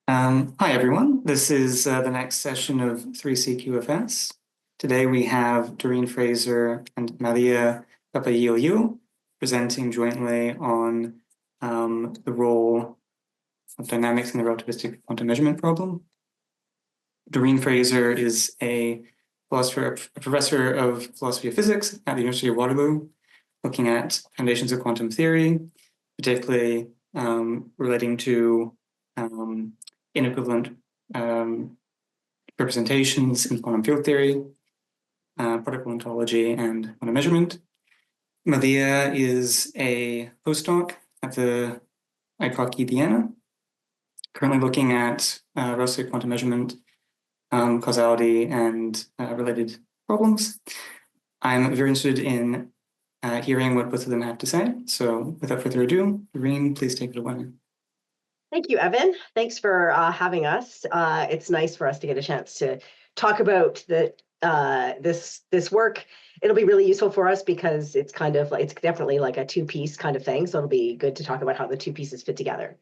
Hi, everyone. This is the next session of 3CQFS. Today we have Doreen Fraser and Maria Papageorgiou presenting jointly on the role of dynamics in the relativistic quantum measurement problem. Doreen Fraser is a professor of philosophy of physics at the University of Waterloo, looking at foundations of quantum theory, particularly relating to inequivalent representations in quantum field theory, particle ontology, and quantum measurement. Maria is a postdoc at the ICOC Vienna, currently looking at relativistic quantum measurement, causality, and related problems. I'm very interested in hearing what both of them have to say. So without further ado, Doreen, please take it away. Thank you, Evan. Thanks for having us. It's nice for us to get a chance to talk about this work. It'll be really useful for us because it's definitely like a two-piece kind of thing. So it'll be good to talk about how the two pieces fit together.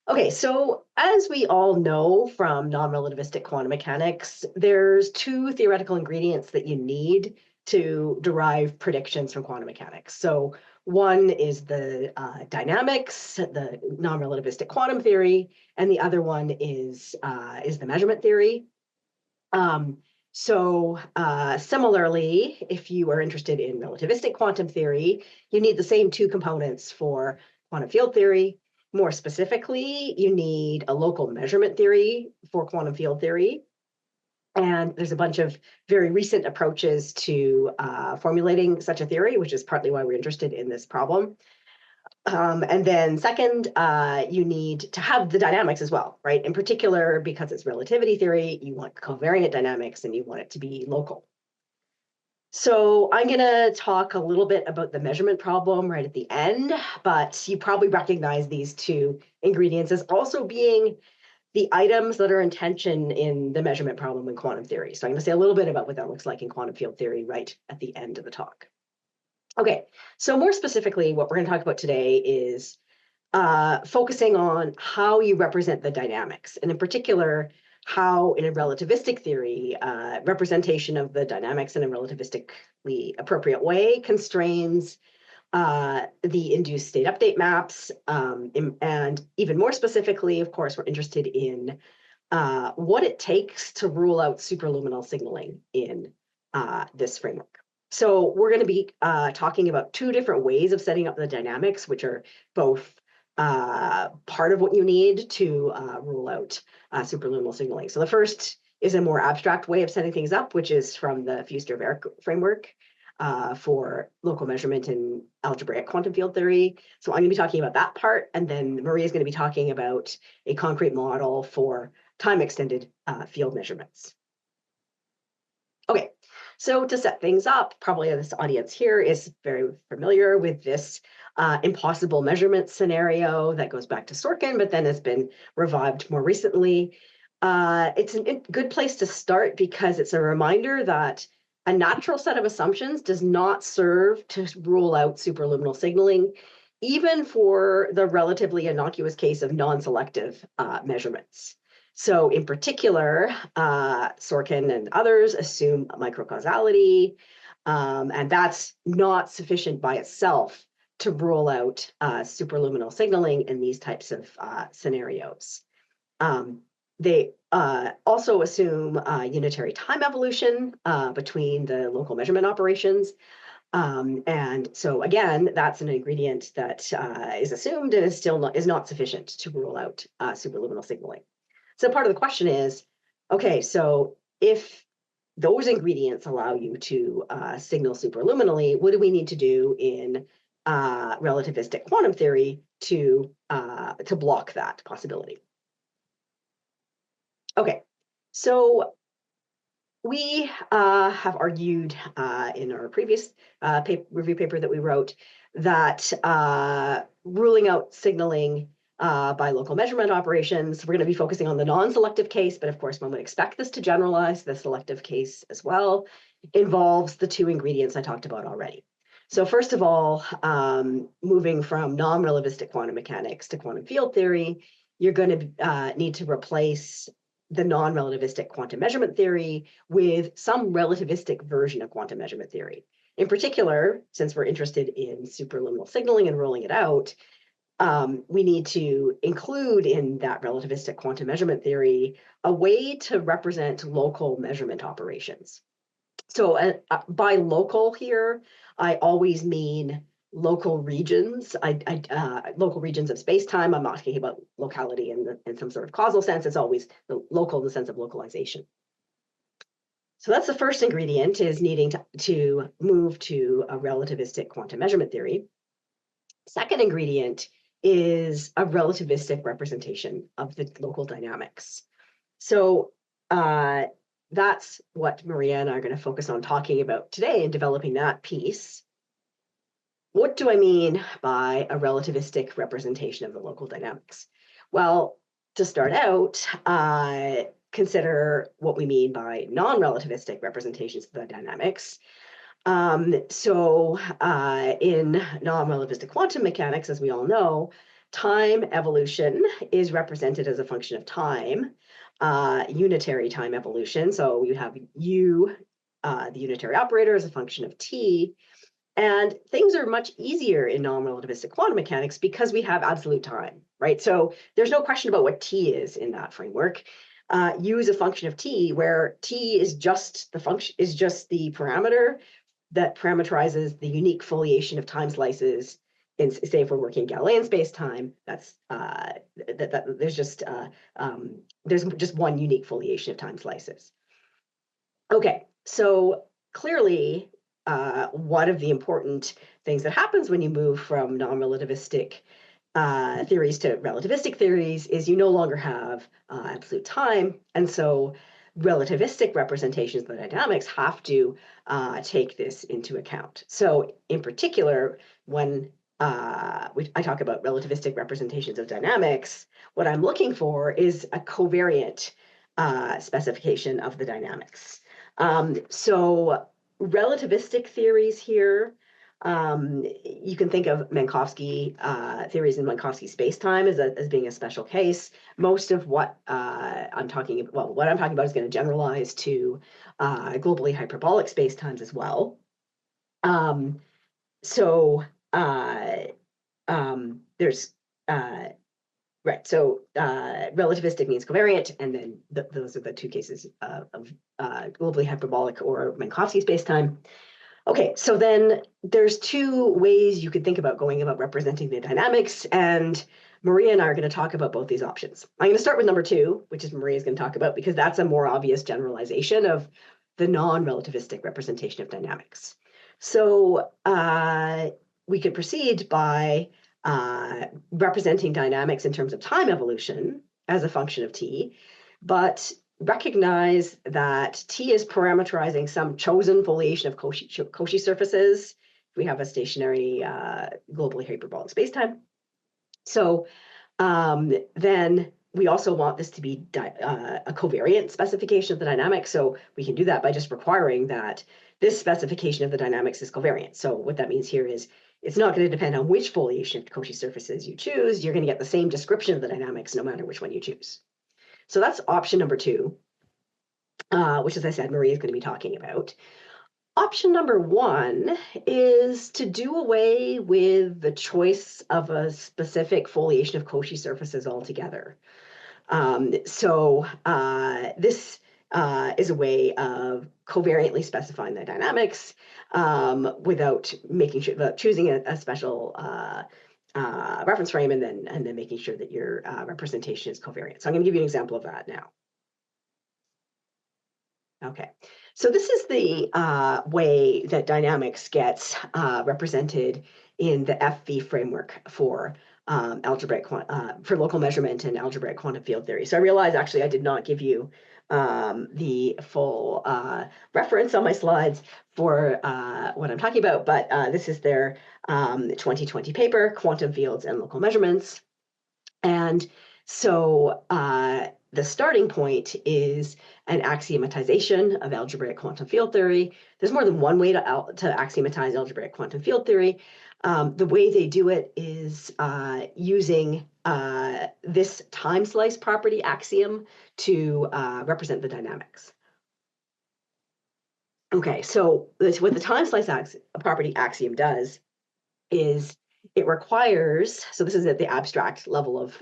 Okay, so as we all know from non-relativistic quantum mechanics, there's two theoretical ingredients that you need to derive predictions from quantum mechanics. So one is the dynamics, the non-relativistic quantum theory, and the other one is the measurement theory. Similarly, if you are interested in relativistic quantum theory, you need the same two components for quantum field theory. More specifically, you need a local measurement theory for quantum field theory. And there's a bunch of very recent approaches to formulating such a theory, which is partly why we're interested in this problem. And then second, you need to have the dynamics as well, right? In particular, because it's relativity theory, you want covariant dynamics and you want it to be local. So I'm going to talk a little bit about the measurement problem right at the end, but you probably recognize these two ingredients as also being the items that are in tension in the measurement problem in quantum theory. So I'm going to say a little bit about what that looks like in quantum field theory right at the end of the talk. Okay, so more specifically, what we're going to talk about today is focusing on how you represent the dynamics, and in particular, how in a relativistic theory, representation of the dynamics in a relativistically appropriate way constrains the induced state update maps. And even more specifically, of course, we're interested in what it takes to rule out superluminal signaling in this framework. So we're going to be talking about two different ways of setting up the dynamics, which are both part of what you need to rule out superluminal signaling. So the first is a more abstract way of setting things up, which is from the Fewster-Verch framework for local measurement in algebraic quantum field theory. So I'm going to be talking about that part, and then Maria is going to be talking about a concrete model for time-extended field measurements. Okay, so to set things up, probably this audience here is very familiar with this impossible measurement scenario that goes back to Sorkin, but then has been revived more recently. It's a good place to start because it's a reminder that a natural set of assumptions does not serve to rule out superluminal signaling, even for the relatively innocuous case of non-selective measurements. So in particular, Sorkin and others assume microcausality, and that's not sufficient by itself to rule out superluminal signaling in these types of scenarios. They also assume unitary time evolution between the local measurement operations. And so again, that's an ingredient that is assumed and is not sufficient to rule out superluminal signaling. So part of the question is, okay, so if those ingredients allow you to signal superluminally, what do we need to do in relativistic quantum theory to block that possibility? Okay, so we have argued in our previous review paper that we wrote that ruling out signaling by local measurement operations, we're going to be focusing on the non-selective case, but of course one would expect this to generalize the selective case as well, involves the two ingredients I talked about already. So first of all, moving from non-relativistic quantum mechanics to quantum field theory, you're going to need to replace the non-relativistic quantum measurement theory with some relativistic version of quantum measurement theory. In particular, since we're interested in superluminal signaling and rolling it out, we need to include in that relativistic quantum measurement theory a way to represent local measurement operations. So by local here, I always mean local regions. Local regions of space-time. I'm not talking about locality in some sort of causal sense. It's always the local in the sense of localization. So that's the first ingredient, is needing to move to a relativistic quantum measurement theory. Second ingredient is a relativistic representation of the local dynamics. So that's what Maria and I are going to focus on talking about today in developing that piece. What do I mean by a relativistic representation of the local dynamics? Well, to start out, consider what we mean by non-relativistic representations of the dynamics. So in non-relativistic quantum mechanics, as we all know, time evolution is represented as a function of time, unitary time evolution. So you have U, the unitary operator, as a function of t. And things are much easier in non-relativistic quantum mechanics because we have absolute time, right? So there's no question about what t is in that framework. U is a function of t, where t is just the function, is just the parameter that parameterizes the unique foliation of time slices. In, say, if we're working Galilean space-time, that's there's just one unique foliation of time slices. Okay, so clearly, one of the important things that happens when you move from non-relativistic theories to relativistic theories is you no longer have absolute time, and so relativistic representations of the dynamics have to take this into account. So in particular, when I talk about relativistic representations of dynamics, what I'm looking for is a covariant specification of the dynamics. So relativistic theories here, you can think of Minkowski theories in Minkowski space-time as being a special case. Most of what I'm talking about is going to generalize to globally hyperbolic space-times as well. There's right. So relativistic means covariant, and then those are the two cases of globally hyperbolic or Minkowski spacetime. Okay, so then there's two ways you could think about going about representing the dynamics, and Maria and I are going to talk about both these options. I'm going to start with number two, which is Maria's going to talk about, because that's a more obvious generalization of the non-relativistic representation of dynamics. So we could proceed by representing dynamics in terms of time evolution as a function of t, but recognize that t is parameterizing some chosen foliation of Cauchy surfaces. We have a stationary globally hyperbolic spacetime. So then we also want this to be a covariant specification of the dynamics. So we can do that by just requiring that this specification of the dynamics is covariant. So what that means here is it's not going to depend on which foliation of Cauchy surfaces you choose. You're going to get the same description of the dynamics no matter which one you choose. So that's option number two, which, as I said, Maria is going to be talking about. Option number one is to do away with the choice of a specific foliation of Cauchy surfaces altogether. This is a way of covariantly specifying the dynamics without choosing a special reference frame and then making sure that your representation is covariant. So I'm going to give you an example of that now. Okay, so this is the way that dynamics gets represented in the FV framework for algebraic for local measurement and algebraic quantum field theory. So I realize actually I did not give you the full reference on my slides for what I'm talking about, but this is their 2020 paper, Quantum Fields and Local Measurements. And so the starting point is an axiomatization of algebraic quantum field theory. There's more than one way to axiomatize algebraic quantum field theory. The way they do it is using this time slice property axiom to represent the dynamics. Okay, so what the time slice property axiom does is it requires, so this is at the abstract level of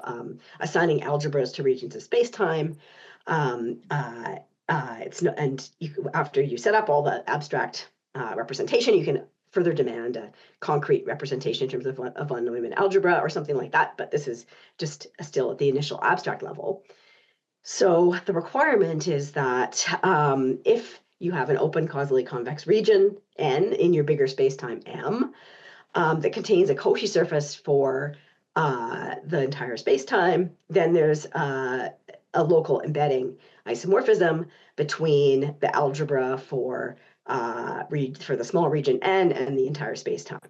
assigning algebras to regions of space-time. After you set up all the abstract representation, you can further demand a concrete representation in terms of von Neumann algebra or something like that, but this is just still at the initial abstract level. So the requirement is that if you have an open causally convex region, N, in your bigger space-time M, that contains a Cauchy surface for the entire space-time, then there's a local embedding isomorphism between the algebra for the small region N and the entire space-time.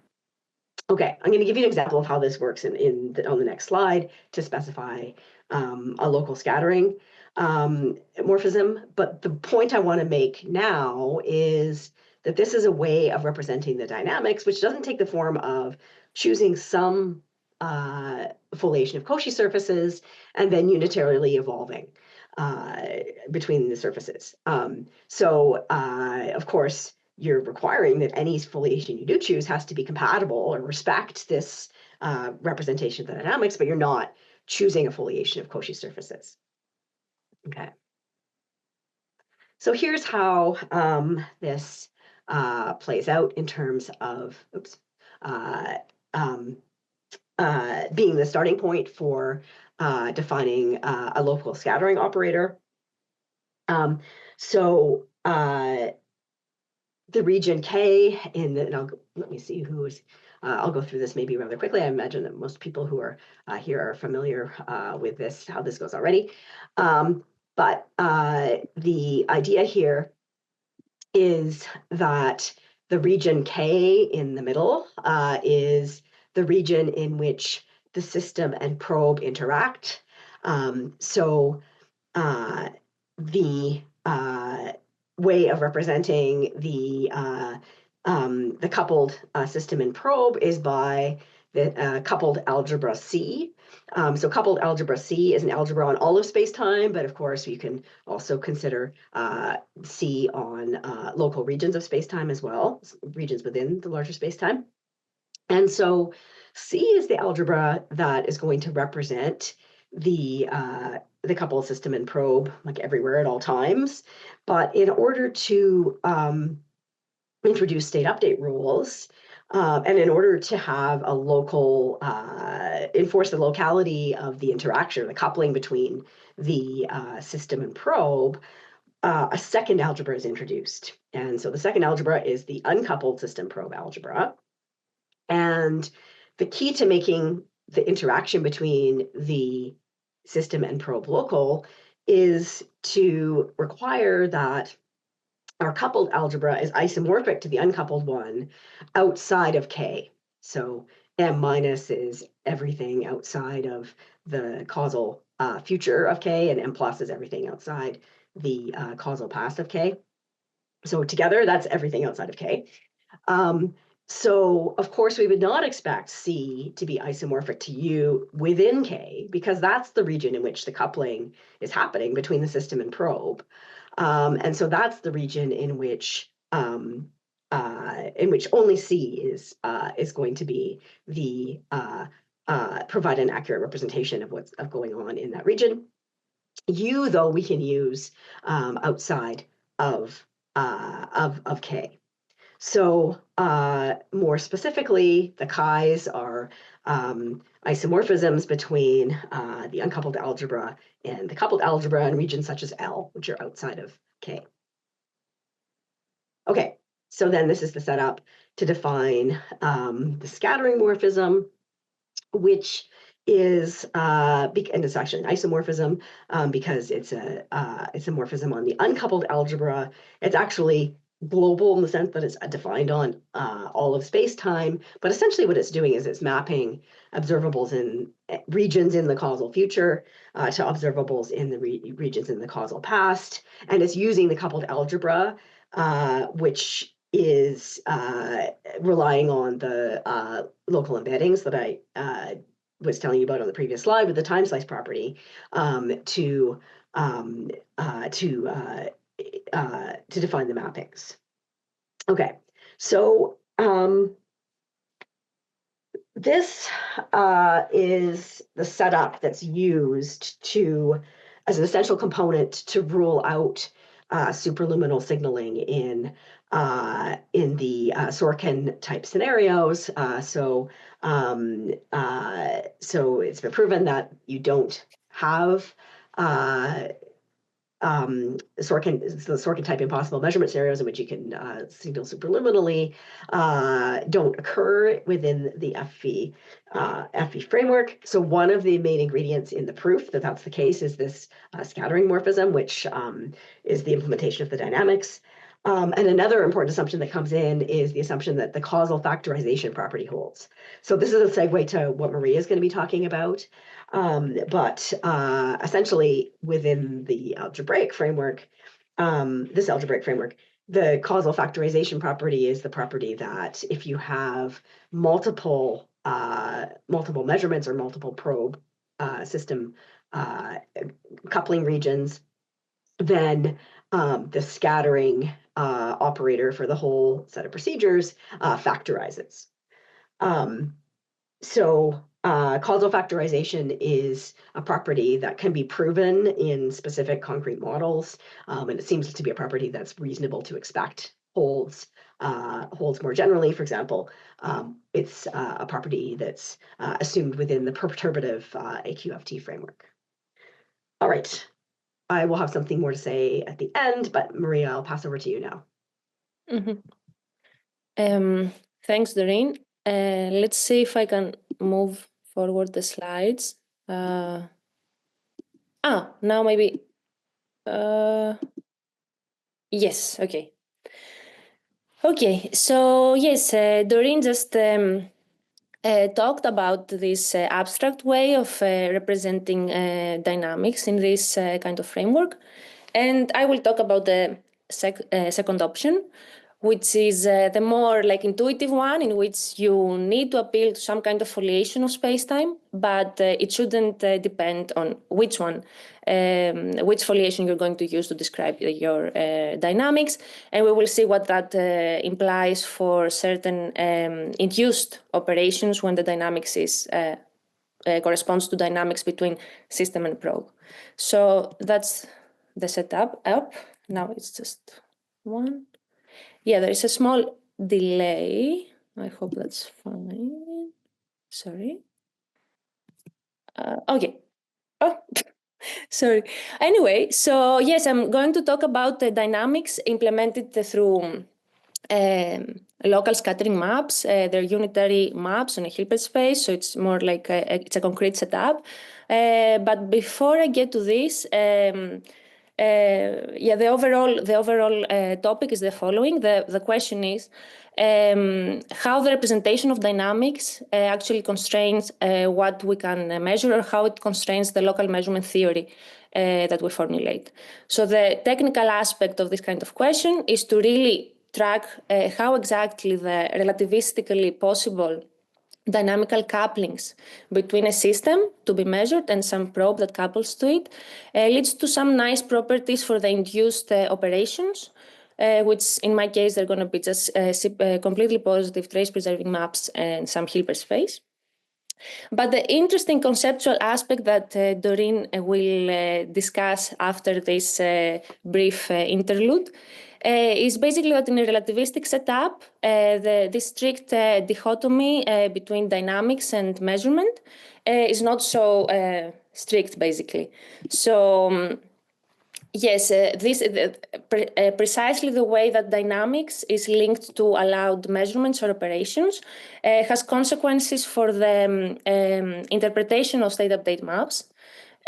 Okay, I'm going to give you an example of how this works on the next slide to specify a local scattering morphism. But the point I want to make now is that this is a way of representing the dynamics, which doesn't take the form of choosing some foliation of Cauchy surfaces and then unitarily evolving between the surfaces. Of course, you're requiring that any foliation you do choose has to be compatible or respect this representation of the dynamics, but you're not choosing a foliation of Cauchy surfaces. Okay. So here's how this plays out in terms of being the starting point for defining a local scattering operator. The region K let me see who is, I'll go through this maybe rather quickly. I imagine that most people who are here are familiar with this, how this goes already. But the idea here is that the region K in the middle is the region in which the system and probe interact. The way of representing the coupled system and probe is by the coupled algebra C. So coupled algebra C is an algebra on all of space-time, but of course you can also consider C on local regions of space-time as well, regions within the larger space-time. And so C is the algebra that is going to represent the coupled system and probe, like everywhere at all times. But in order to introduce state update rules, and in order to have a local, enforce the locality of the interaction, the coupling between the system and probe, a second algebra is introduced. And so the second algebra is the uncoupled system probe algebra. And the key to making the interaction between the system and probe local is to require that our coupled algebra is isomorphic to the uncoupled one outside of K. So M minus is everything outside of the causal future of K, and M plus is everything outside the causal past of K. So together, that's everything outside of K. So of course, we would not expect C to be isomorphic to U within K, because that's the region in which the coupling is happening between the system and probe. And so that's the region in which only C is going to be the provide an accurate representation of what's going on in that region. U, though, we can use outside of K. So more specifically, the chi's are isomorphisms between the uncoupled algebra and the coupled algebra in regions such as L, which are outside of K. Okay, so then this is the setup to define the scattering morphism, which is, and it's actually an isomorphism because it's a morphism on the uncoupled algebra. It's actually global in the sense that it's defined on all of space-time, but essentially what it's doing is it's mapping observables in regions in the causal future to observables in the regions in the causal past, and it's using the coupled algebra, which is relying on the local embeddings that I was telling you about on the previous slide with the time slice property to define the mappings. Okay, so this is the setup that's used as an essential component to rule out superluminal signaling in the Sorkin type scenarios. So it's been proven that you don't have the Sorkin type impossible measurement scenarios in which you can signal superluminally don't occur within the FV framework. So one of the main ingredients in the proof that that's the case is this scattering morphism, which is the implementation of the dynamics. And another important assumption that comes in is the assumption that the causal factorization property holds. So this is a segue to what Maria is going to be talking about. But essentially within the algebraic framework, this algebraic framework, the causal factorization property is the property that if you have multiple measurements or multiple probe system coupling regions, then the scattering operator for the whole set of procedures factorizes. Causal factorization is a property that can be proven in specific concrete models, and it seems to be a property that's reasonable to expect holds more generally. For example, it's a property that's assumed within the perturbative AQFT framework. All right, I will have something more to say at the end, but Maria, I'll pass over to you now. Thanks, Doreen. Let's see if I can move forward the slides. Now maybe. Yes, okay. Okay, so yes, Doreen just talked about this abstract way of representing dynamics in this kind of framework. And I will talk about the second option, which is the more like intuitive one, in which you need to appeal to some kind of foliation of space-time, but it shouldn't depend on which foliation you're going to use to describe your dynamics. And we will see what that implies for certain induced operations when the dynamics is corresponds to dynamics between system and probe. So that's the setup up. Now it's just one. Yeah, there is a small delay. I hope that's fine. Sorry. Okay. Oh, sorry. Anyway, so yes, I'm going to talk about the dynamics implemented through local scattering maps. They're unitary maps on a Hilbert space, so it's more like it's a concrete setup. But before I get to this, the overall topic is the following. The question is how the representation of dynamics actually constrains what we can measure, or how it constrains the local measurement theory that we formulate. So the technical aspect of this kind of question is to really track how exactly the relativistically possible dynamical couplings between a system to be measured and some probe that couples to it leads to some nice properties for the induced operations, which in my case, they're going to be just completely positive trace preserving maps and some Hilbert space. But the interesting conceptual aspect that Doreen will discuss after this brief interlude is basically that in a relativistic setup, this strict dichotomy between dynamics and measurement is not so strict, basically. So yes, precisely the way that dynamics is linked to allowed measurements or operations has consequences for the interpretation of state update maps.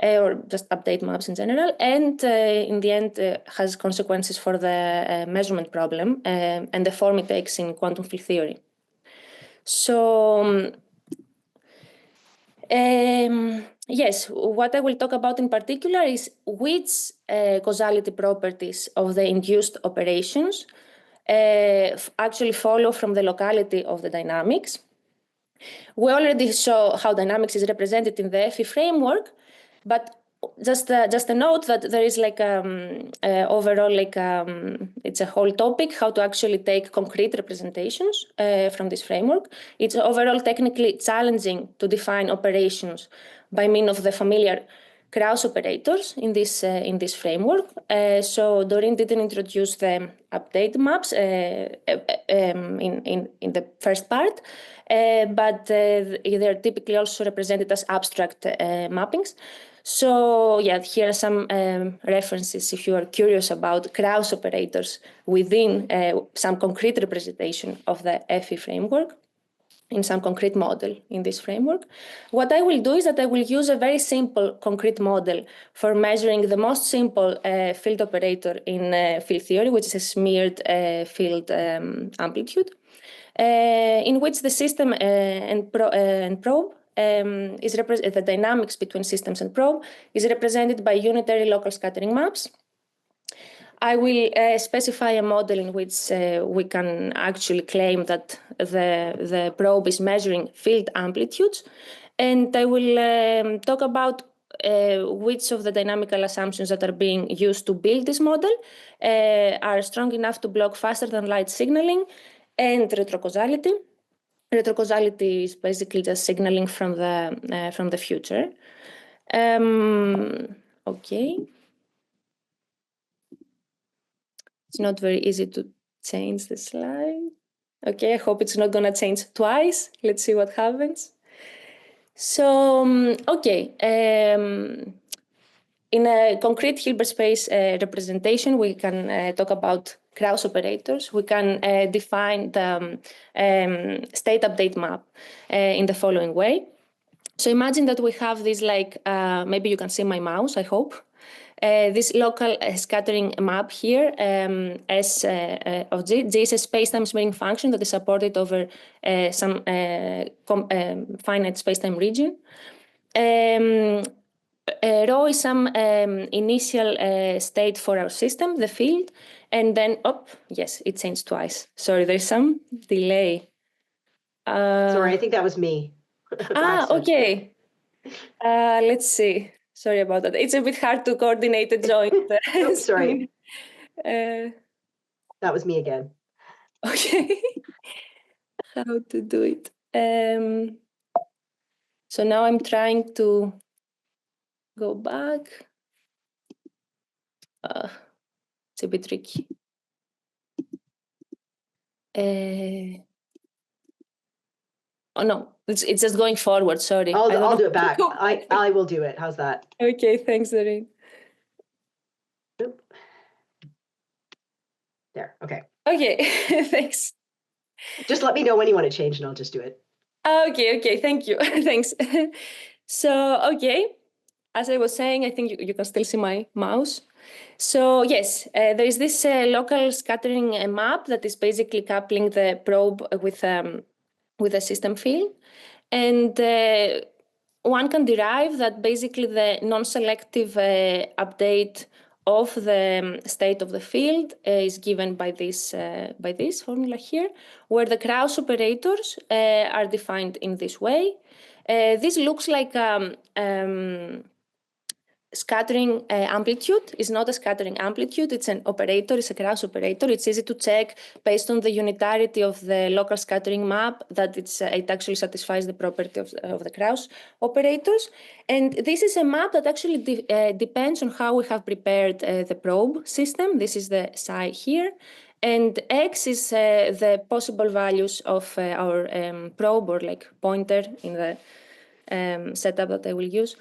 or just update maps in general, and in the end has consequences for the measurement problem and the form it takes in quantum field theory. So yes, what I will talk about in particular is which causality properties of the induced operations actually follow from the locality of the dynamics. We already saw how dynamics is represented in the FE framework, but just a note that there is like overall it's a whole topic how to actually take concrete representations from this framework. It's overall technically challenging to define operations by means of the familiar Krauss operators in this framework. So Doreen didn't introduce the update maps in the first part, but they're typically also represented as abstract mappings. So yeah, here are some references if you are curious about Krauss operators within some concrete representation of the FE framework, in some concrete model in this framework. What I will do is that I will use a very simple concrete model for measuring the most simple field operator in field theory, which is a smeared field amplitude, in which the system and probe is the dynamics between systems and probe is represented by unitary local scattering maps. I will specify a model in which we can actually claim that the probe is measuring field amplitudes. And I will talk about which of the dynamical assumptions that are being used to build this model are strong enough to block faster than light signaling and retrocausality. Retrocausality is basically just signaling from the future. Okay. It's not very easy to change the slide. Okay, I hope it's not gonna change twice. Let's see what happens. So, okay. In a concrete Hilbert space representation, we can talk about Krauss operators. We can define the state update map in the following way. So imagine that we have this maybe you can see my mouse, I hope. This local scattering map here S of G. G is a space-time smearing function that is supported over some finite space-time region. Rho is some initial state for our system, the field, and then, yes, it changed twice. Sorry, there's some delay. Sorry, I think that was me. Okay. Let's see. Sorry about that. It's a bit hard to coordinate a joint. Sorry. That was me again. Okay. How to do it? So now I'm trying to go back. It's a bit tricky. Oh no, it's just going forward. Sorry. I'll do it back. I will do it. How's that? Okay, thanks, Doreen. There. Okay. Okay, thanks. Just let me know when you want to change, and I'll just do it. Okay. Thank you. Thanks. So, okay. As I was saying, I think you can still see my mouse. So yes, there is this local scattering map that is basically coupling the probe with a system field. And one can derive that basically the non-selective update of the state of the field is given by this formula here, where the Krauss operators are defined in this way. This looks like scattering amplitude is not a scattering amplitude. It's an operator. It's a Krauss operator. It's easy to check based on the unitarity of the local scattering map that it actually satisfies the property of the Krauss operators. And this is a map that actually depends on how we have prepared the probe system. This is the psi here. And X is the possible values of our probe or pointer in the setup that I will use.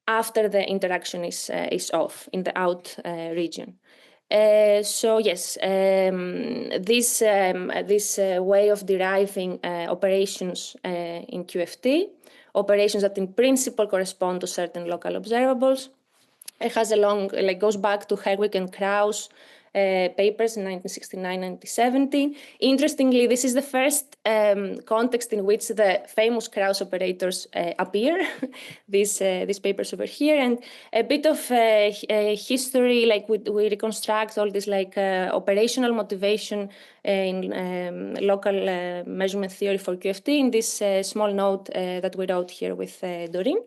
After the interaction is off in the out region. So yes, this way of deriving operations in QFT operations that in principle correspond to certain local observables. It has a long, goes back to Herwig and Krauss papers in 1969-1970. Interestingly, this is the first context in which the famous Krauss operators appear. These papers over here, and a bit of history, we reconstruct all this operational motivation in local measurement theory for QFT in this small note that we wrote here with Doreen.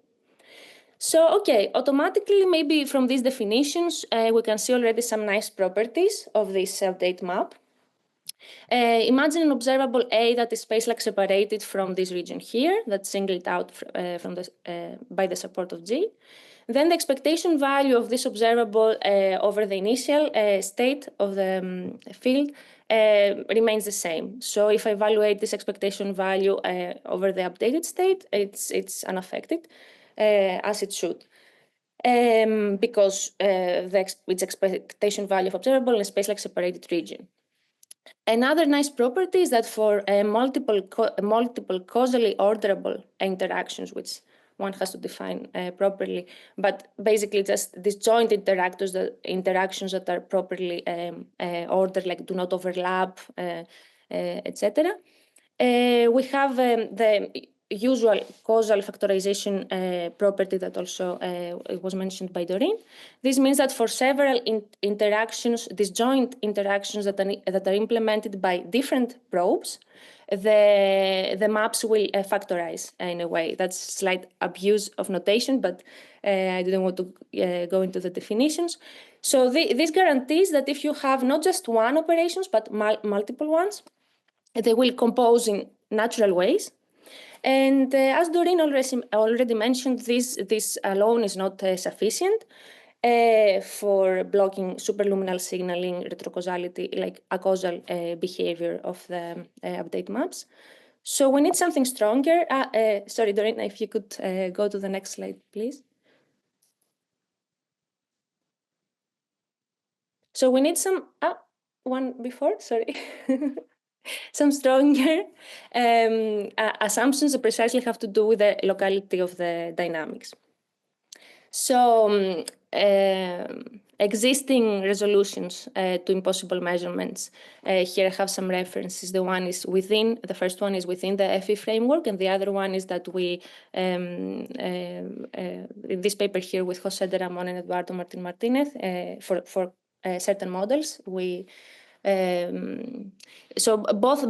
So, okay, automatically, maybe from these definitions, we can see already some nice properties of this update map. Imagine an observable A that is space-like separated from this region here, that's singled out by the support of G. Then the expectation value of this observable over the initial state of the field remains the same. So if I evaluate this expectation value over the updated state, it's unaffected. As it should, because its expectation value of observable in a space-like separated region. Another nice property is that for multiple causally orderable interactions, which one has to define properly, but basically just disjoint interactions that are properly ordered, like do not overlap, etc. We have the usual causal factorization property that also was mentioned by Doreen. This means that for several interactions, disjoint interactions that are implemented by different probes, the maps will factorize in a way. That's slight abuse of notation, but I didn't want to go into the definitions. So this guarantees that if you have not just one operations, but multiple ones, they will compose in natural ways. And as Doreen already mentioned, this alone is not sufficient for blocking superluminal signaling, retrocausality, like a causal behavior of the update maps. So we need something stronger. Sorry, Doreen, if you could go to the next slide, please. So we need some, one before, sorry. Some stronger assumptions that precisely have to do with the locality of the dynamics. So existing resolutions to impossible measurements. Here I have some references. The first one is within the FE framework, and the other one is that we, in this paper here with Jose de Ramon and Eduardo Martin Martinez, for certain models, we so both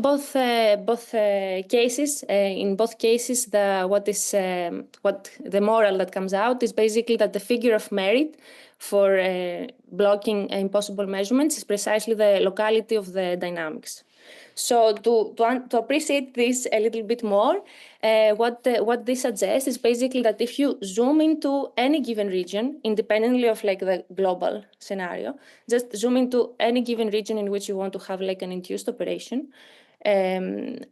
cases, in both cases, what the moral that comes out is basically that the figure of merit for blocking impossible measurements is precisely the locality of the dynamics. So to appreciate this a little bit more, what this suggests is basically that if you zoom into any given region, independently of the global scenario, just zoom into any given region in which you want to have an induced operation, and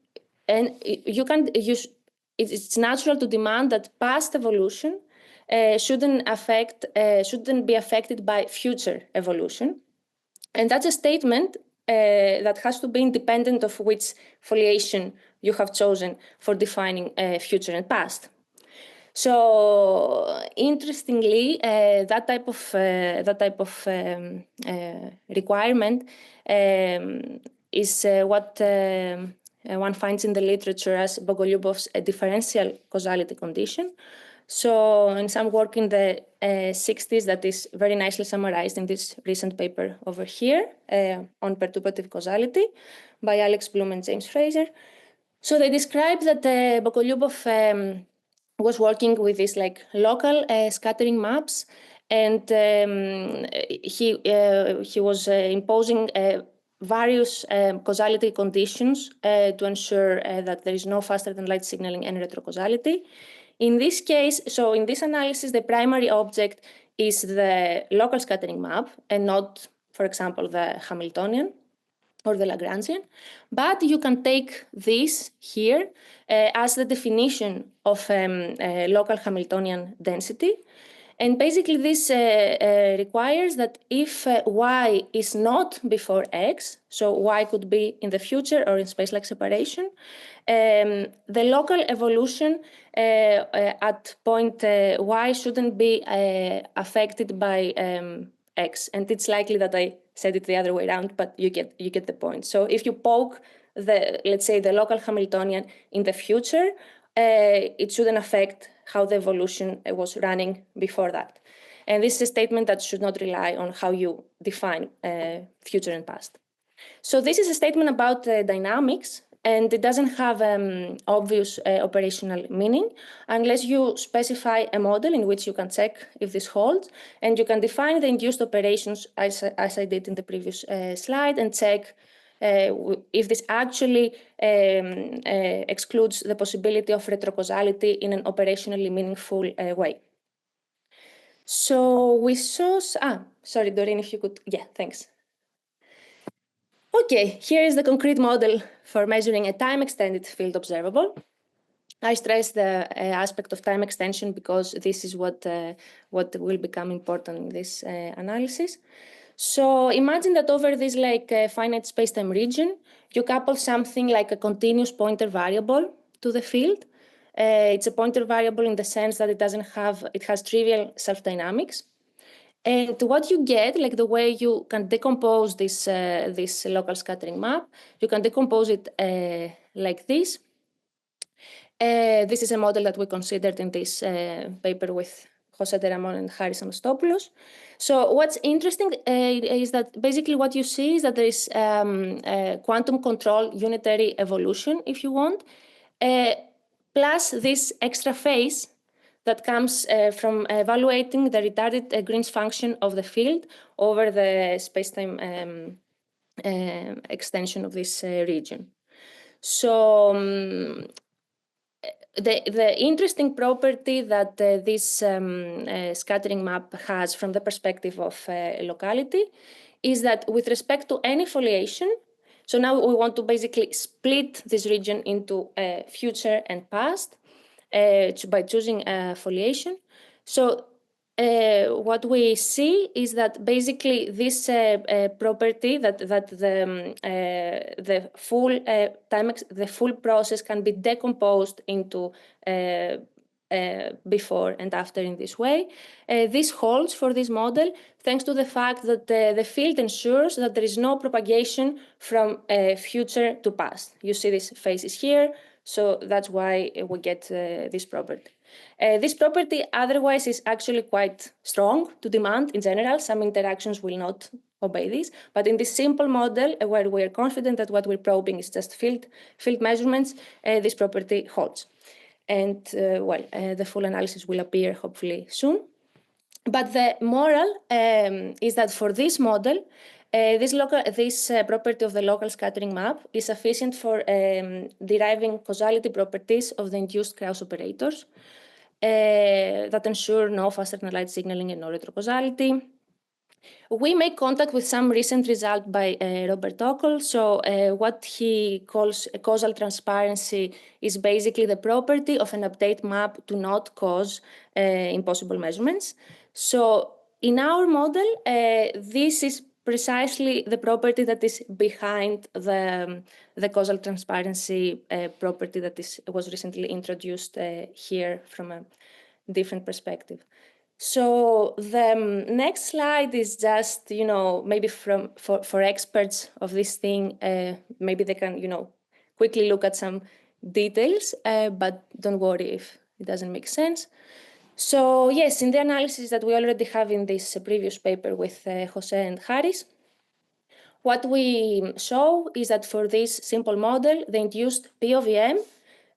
it's natural to demand that past evolution shouldn't be affected by future evolution, and that's a statement that has to be independent of which foliation you have chosen for defining future and past. So interestingly, that type of requirement is what one finds in the literature as Bogolyubov's differential causality condition. So in some work in the 60s that is very nicely summarized in this recent paper over here on perturbative causality by Alex Bloom and James Fraser. So they described that Bogolyubov was working with these local scattering maps, and he was imposing various causality conditions to ensure that there is no faster than light signaling and retrocausality. In this case, so in this analysis, the primary object is the local scattering map and not, for example, the Hamiltonian or the Lagrangian. But you can take this here as the definition of local Hamiltonian density. And basically this requires that if y is not before x, so y could be in the future or in space-like separation, the local evolution at point y shouldn't be affected by x. And it's likely that I said it the other way around, but you get the point. So if you poke let's say the local Hamiltonian in the future, it shouldn't affect how the evolution was running before that. And this is a statement that should not rely on how you define future and past. So this is a statement about dynamics, and it doesn't have obvious operational meaning unless you specify a model in which you can check if this holds, and you can define the induced operations as I did in the previous slide, and check if this actually excludes the possibility of retrocausality in an operationally meaningful way. So we saw, sorry, Doreen, if you could, yeah, thanks. Okay, here is the concrete model for measuring a time-extended field observable. I stress the aspect of time extension because this is what will become important in this analysis. So imagine that over this finite space-time region, you couple something like a continuous pointer variable to the field. It's a pointer variable in the sense that it has trivial self-dynamics. And what you get, like the way you can decompose this local scattering map, you can decompose it like this. This is a model that we considered in this paper with Jose de Ramon and Haris Anastopoulos. So what's interesting is that basically what you see is that there is quantum control unitary evolution, if you want, plus this extra phase that comes from evaluating the retarded Green's function of the field over the spacetime extension of this region. So the interesting property that this scattering map has from the perspective of locality is that with respect to any foliation, so now we want to basically split this region into future and past by choosing foliation. So what we see is that basically this property that the full process can be decomposed into before and after in this way. This holds for this model thanks to the fact that the field ensures that there is no propagation from future to past. You see these phases here, so that's why we get this property. This property otherwise is actually quite strong to demand in general. Some interactions will not obey this, but in this simple model where we are confident that what we're probing is just field measurements, this property holds. And the full analysis will appear hopefully soon. But the moral is that for this model, this property of the local scattering map is sufficient for deriving causality properties of the induced Krauss operators that ensure no faster than light signaling and no retrocausality. We make contact with some recent result by Robert Ockel. So what he calls a causal transparency is basically the property of an update map to not cause impossible measurements. So in our model, this is precisely the property that is behind the causal transparency property that was recently introduced here from a different perspective. So the next slide is just, maybe for experts of this thing, maybe they can, quickly look at some details, but don't worry if it doesn't make sense. So yes, in the analysis that we already have in this previous paper with Jose and Haris, what we show is that for this simple model, the induced P of EM,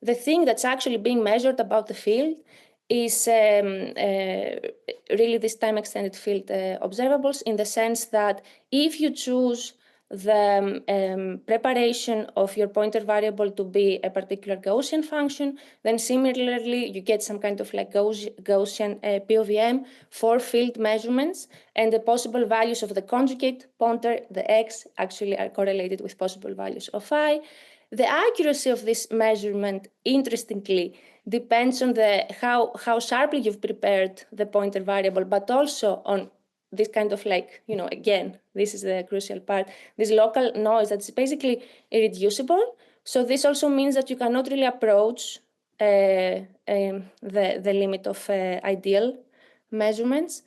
the thing that's actually being measured about the field is really this time-extended field observables, in the sense that if you choose the preparation of your pointer variable to be a particular Gaussian function, then similarly you get some kind of like Gaussian P of EM for field measurements, and the possible values of the conjugate pointer, the X, actually are correlated with possible values of I. The accuracy of this measurement, interestingly, depends on how sharply you've prepared the pointer variable, but also on this kind of like, again, this is the crucial part, this local noise that's basically irreducible. So this also means that you cannot really approach the limit of ideal measurements,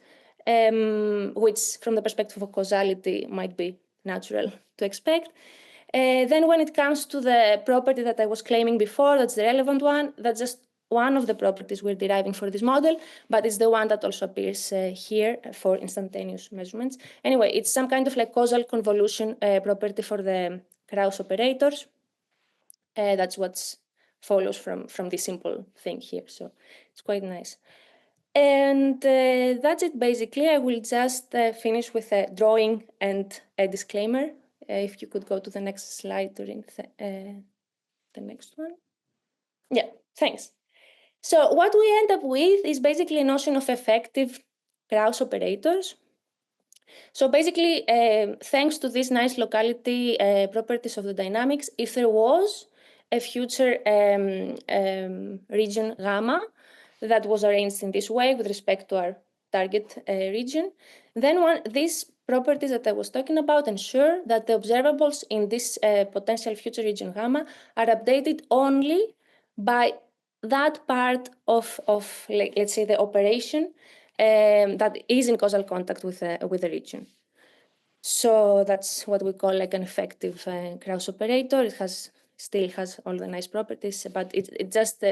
which from the perspective of causality might be natural to expect. Then when it comes to the property that I was claiming before, that's the relevant one, that's just one of the properties we're deriving for this model, but it's the one that also appears here for instantaneous measurements. Anyway, it's some kind of like causal convolution property for the Krauss operators. That's what follows from this simple thing here. So it's quite nice. And that's it, basically. I will just finish with a drawing and a disclaimer. If you could go to the next slide, Doreen, the next one. Yeah, thanks. So what we end up with is basically a notion of effective Krauss operators. So basically, thanks to these nice locality properties of the dynamics, if there was a future region gamma that was arranged in this way with respect to our target region, then these properties that I was talking about ensure that the observables in this potential future region gamma are updated only by that part of let's say, the operation that is in causal contact with the region. So that's what we call like an effective Krauss operator. It still has all the nice properties, but it just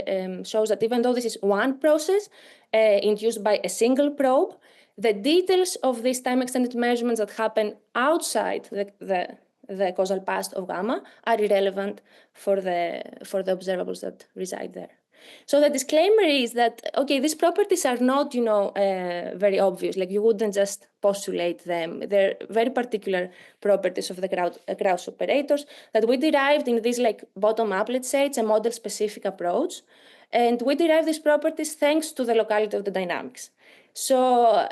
shows that even though this is one process induced by a single probe, the details of these time-extended measurements that happen outside the causal past of gamma are irrelevant for the observables that reside there. So the disclaimer is that, okay, these properties are not, very obvious. Like, you wouldn't just postulate them. They're very particular properties of the Krauss operators that we derived in this like bottom-up, let's say. It's a model-specific approach. And we derive these properties thanks to the locality of the dynamics. So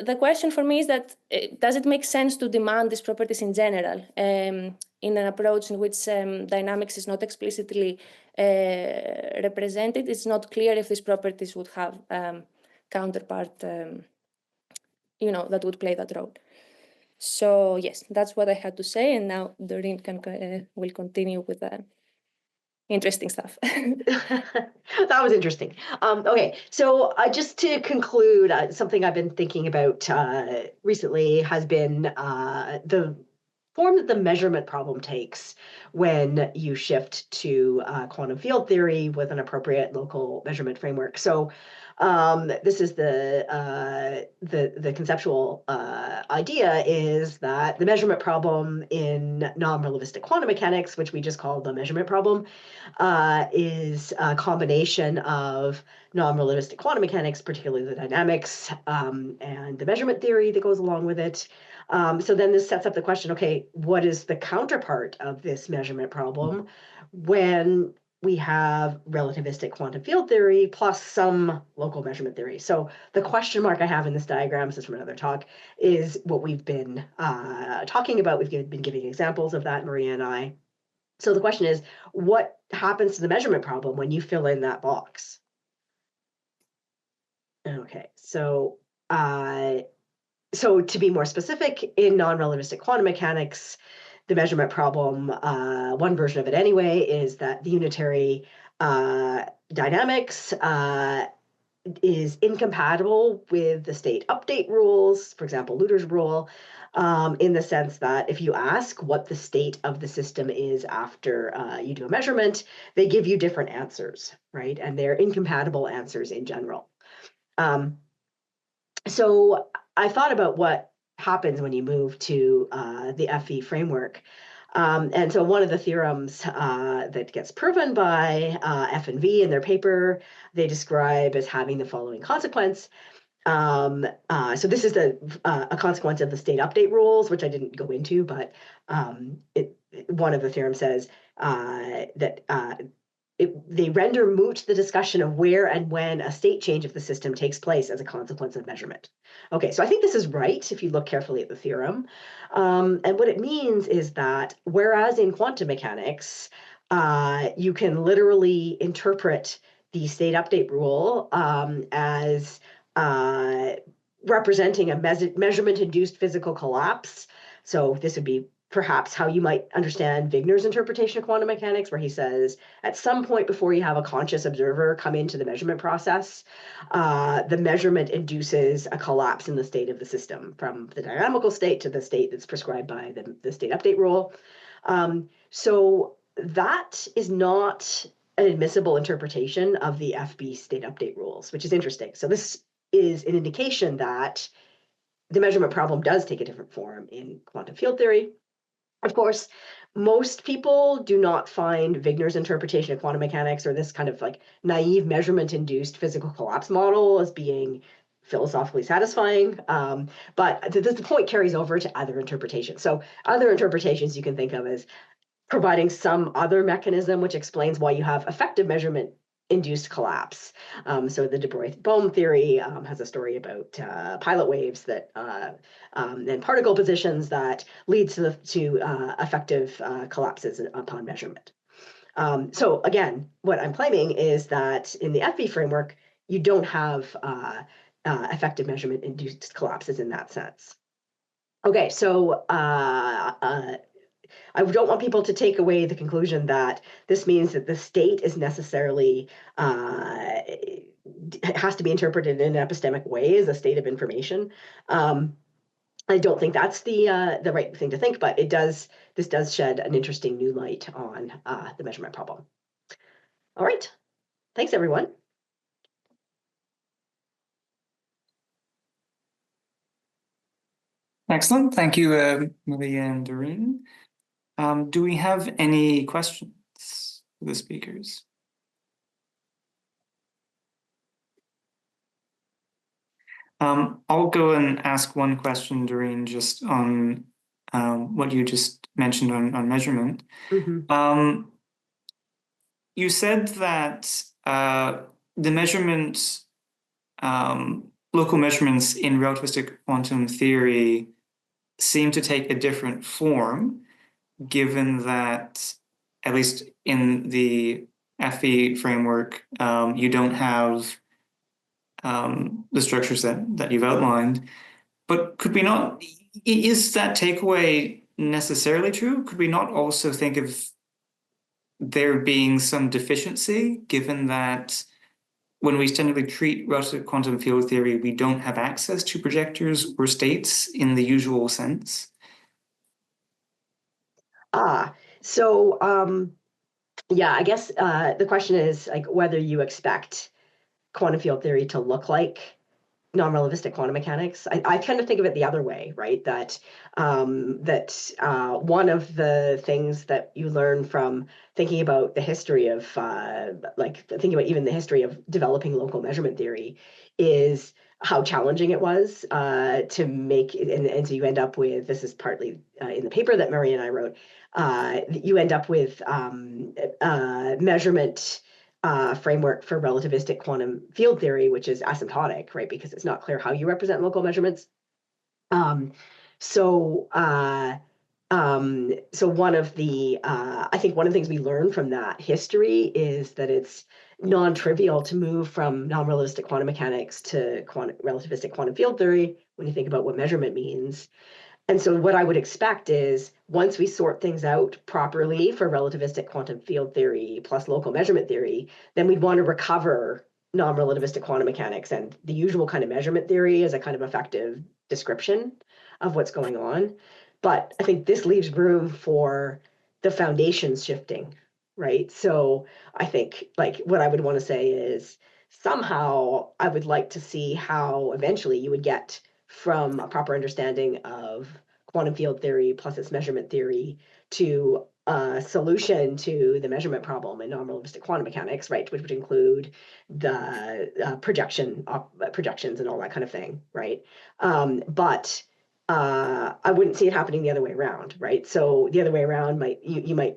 the question for me is that, does it make sense to demand these properties in general in an approach in which dynamics is not explicitly represented? It's not clear if these properties would have counterpart, that would play that role. So yes, that's what I had to say. And now Doreen will continue with the interesting stuff. That was interesting. Okay, so just to conclude, something I've been thinking about recently has been the form that the measurement problem takes when you shift to quantum field theory with an appropriate local measurement framework. So this is the conceptual idea is that the measurement problem in non-relativistic quantum mechanics, which we just call the measurement problem, is a combination of non-relativistic quantum mechanics, particularly the dynamics, and the measurement theory that goes along with it. So then this sets up the question, okay, what is the counterpart of this measurement problem when we have relativistic quantum field theory plus some local measurement theory? So the question mark I have in this diagram, this is from another talk, is what we've been talking about. We've been giving examples of that, Maria and I. So the question is, what happens to the measurement problem when you fill in that box? Okay, so to be more specific, in non-relativistic quantum mechanics, the measurement problem, one version of it anyway, is that the unitary dynamics is incompatible with the state update rules, for example, Luther's rule, in the sense that if you ask what the state of the system is after you do a measurement, they give you different answers, right? And they're incompatible answers in general. So I thought about what happens when you move to the FE framework. And so one of the theorems that gets proven by F and V in their paper, they describe as having the following consequence. So this is a consequence of the state update rules, which I didn't go into, but one of the theorems says that they render moot the discussion of where and when a state change of the system takes place as a consequence of measurement. Okay, so I think this is right if you look carefully at the theorem. And what it means is that whereas in quantum mechanics, you can literally interpret the state update rule as representing a measurement-induced physical collapse. So this would be perhaps how you might understand Wigner's interpretation of quantum mechanics, where he says, at some point before you have a conscious observer come into the measurement process, the measurement induces a collapse in the state of the system from the dynamical state to the state that's prescribed by the state update rule. So that is not an admissible interpretation of the FB state update rules, which is interesting. So this is an indication that the measurement problem does take a different form in quantum field theory. Of course, most people do not find Wigner's interpretation of quantum mechanics or this kind of like naive measurement-induced physical collapse model as being philosophically satisfying, but the point carries over to other interpretations. So other interpretations you can think of as providing some other mechanism which explains why you have effective measurement-induced collapse. So the de Broglie-Bohm theory has a story about pilot waves that and particle positions that leads to effective collapses upon measurement. So again, what I'm claiming is that in the FB framework, you don't have effective measurement-induced collapses in that sense. Okay, so I don't want people to take away the conclusion that this means that the state is necessarily has to be interpreted in an epistemic way as a state of information. I don't think that's the right thing to think, but this does shed an interesting new light on the measurement problem. All right, thanks everyone. Excellent. Thank you, Maria and Doreen. Do we have any questions for the speakers? I'll go and ask one question, Doreen, just on what you just mentioned on measurement. Mm-hmm. You said that the measurements, local measurements in relativistic quantum theory seem to take a different form, given that, at least in the FE framework, you don't have the structures that you've outlined. But could we not, is that takeaway necessarily true? Could we not also think of there being some deficiency, given that when we generally treat relative quantum field theory, we don't have access to projectors or states in the usual sense? So yeah, I guess the question is like whether you expect quantum field theory to look like non-relativistic quantum mechanics. I kind of think of it the other way, right? That one of the things that you learn from thinking about the history of thinking about even the history of developing local measurement theory is how challenging it was to make, and so you end up with, this is partly in the paper that Maria and I wrote, you end up with measurement framework for relativistic quantum field theory, which is asymptotic, right? Because it's not clear how you represent local measurements. So one of the, I think one of the things we learn from that history is that it's non-trivial to move from non-relativistic quantum mechanics to relativistic quantum field theory when you think about what measurement means. And so what I would expect is once we sort things out properly for relativistic quantum field theory plus local measurement theory, then we'd want to recover non-relativistic quantum mechanics and the usual kind of measurement theory as a kind of effective description of what's going on. But I think this leaves room for the foundations shifting, right? So I think like what I would want to say is somehow I would like to see how eventually you would get from a proper understanding of quantum field theory plus its measurement theory to a solution to the measurement problem in non-relativistic quantum mechanics, right, which would include the projections and all that kind of thing, right? But I wouldn't see it happening the other way around, right? So the other way around you might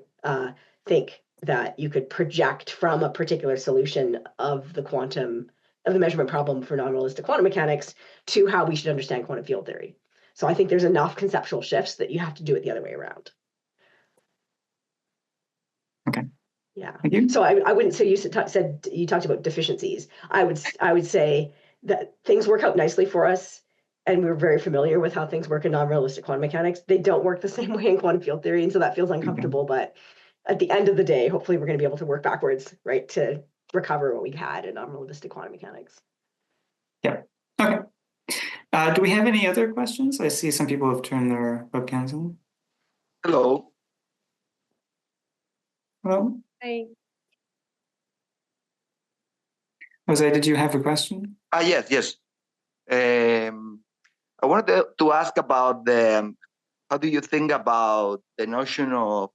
think that you could project from a particular solution of the measurement problem for non-relativistic quantum mechanics to how we should understand quantum field theory. So I think there's enough conceptual shifts that you have to do it the other way around. Okay, Yeah. Thank you. So I wouldn't say said you talked about deficiencies. I would say that things work out nicely for us, and we're very familiar with how things work in non-realistic quantum mechanics. They don't work the same way in quantum field theory, and so that feels uncomfortable. But at the end of the day, hopefully, we're going to be able to work backwards, right, to recover what we had in non-realistic quantum mechanics. Yeah. Okay. Do we have any other questions? I see some people have turned their webcams on. Hello. Hello. Hi. Jose, did you have a question? Yes. I wanted to ask about how do you think about the notion of